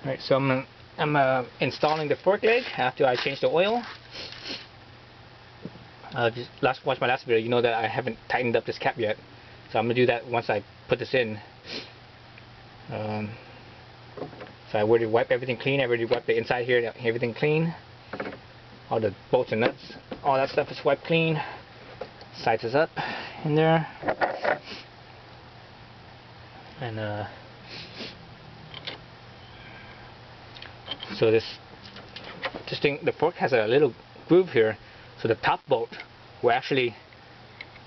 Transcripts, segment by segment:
Alright, so I'm installing the fork leg after I change the oil. Just watch my last video, you know that I haven't tightened up this cap yet. So I'm going to do that once I put this in. So I already wiped everything clean. I already wiped the inside here, everything clean. All the bolts and nuts, all that stuff is wiped clean. Sides is up in there. And so this thing, the fork has a little groove here, so the top bolt will actually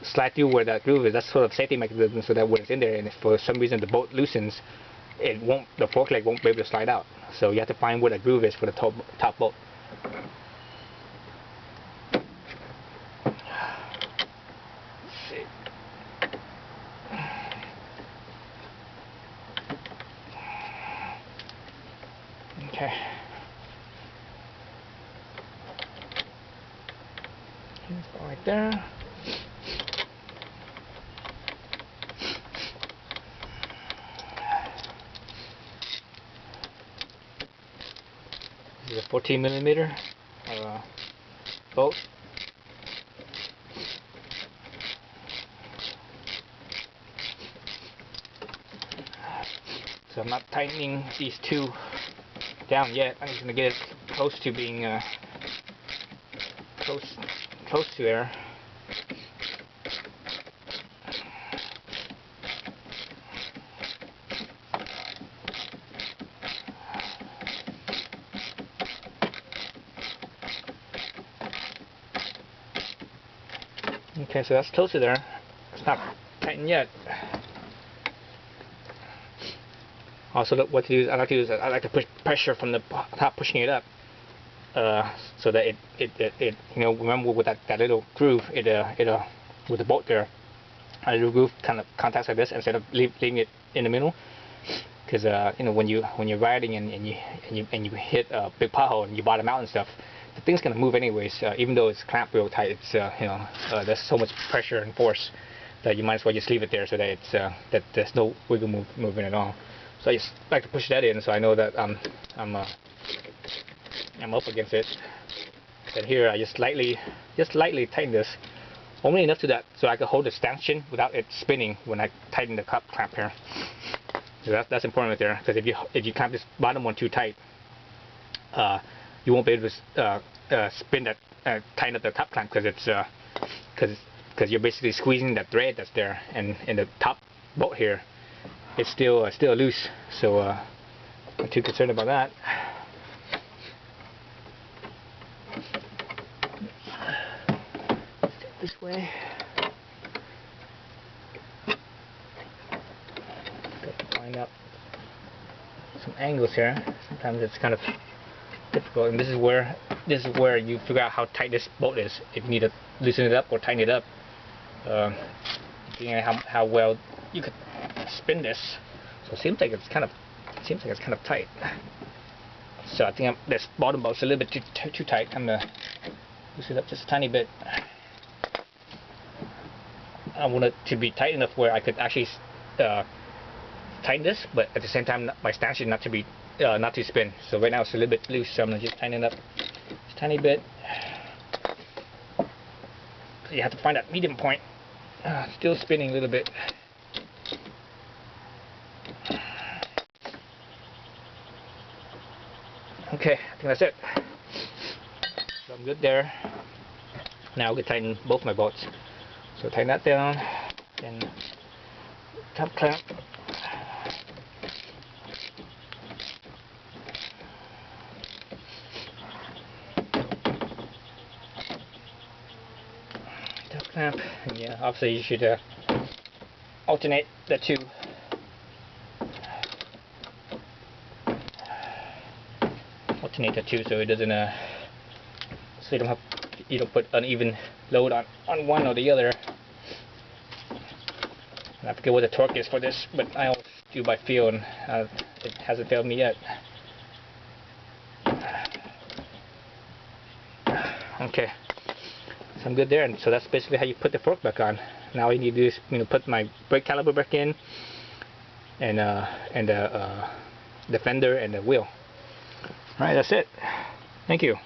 slide through where that groove is. That's sort of safety mechanism, so that when it's in there and if for some reason the bolt loosens, the fork leg won't be able to slide out. So you have to find where the groove is for the top bolt. Let's see. Okay. Right there. This is a 14mm bolt. So I'm not tightening these two down yet. I'm just going to get it close to being close to there. Okay, so that's closer there. It's not tightened yet. Also, look, what to use? I like to push pressure from the top, pushing it up, so that it you know, remember with that little groove, with the bolt there, a little groove kind of contacts like this instead of leaving it in the middle, because you know, when you're riding and you hit a big pothole and you bottom out and stuff, the thing's gonna move anyways. Even though it's clamped real tight, it's you know, there's so much pressure and force that you might as well just leave it there so that it's that there's no wiggle movement at all. So I just like to push that in, so I know that I'm up against it. And here I just lightly tighten this, only enough to that so I can hold the stanchion without it spinning when I tighten the cup clamp here. So that's important right there, because if you clamp this bottom one too tight, you won't be able to spin that tighten up the top clamp, because it's because you're basically squeezing that thread that's there, and in the top bolt here, it's still loose. So I'm not too concerned about that. This way. Line up some angles here. Sometimes it's kind of difficult, and this is where you figure out how tight this bolt is. If you need to loosen it up or tighten it up, depending on how well you could spin this. So it seems like it's kind of tight. So I think this bottom bolt's a little bit too tight. I'm gonna loosen it up just a tiny bit. I want it to be tight enough where I could actually tighten this, but at the same time my stanchion not to spin. So right now it's a little bit loose, so I'm gonna just tighten it up just a tiny bit. So you have to find that medium point. Still spinning a little bit. Okay, I think that's it. So I'm good there. Now I can tighten both my bolts. So tighten that down, then top clamp. Top clamp, and yeah, obviously you should alternate the two. Alternate the two so it doesn't so you don't put uneven load on one or the other. I forget what the torque is for this, but I always do by feel, and it hasn't failed me yet. Okay, so I'm good there, and so that's basically how you put the fork back on. Now all you need to do is, you know, put my brake caliper back in, and the fender and the wheel. Alright, that's it. Thank you.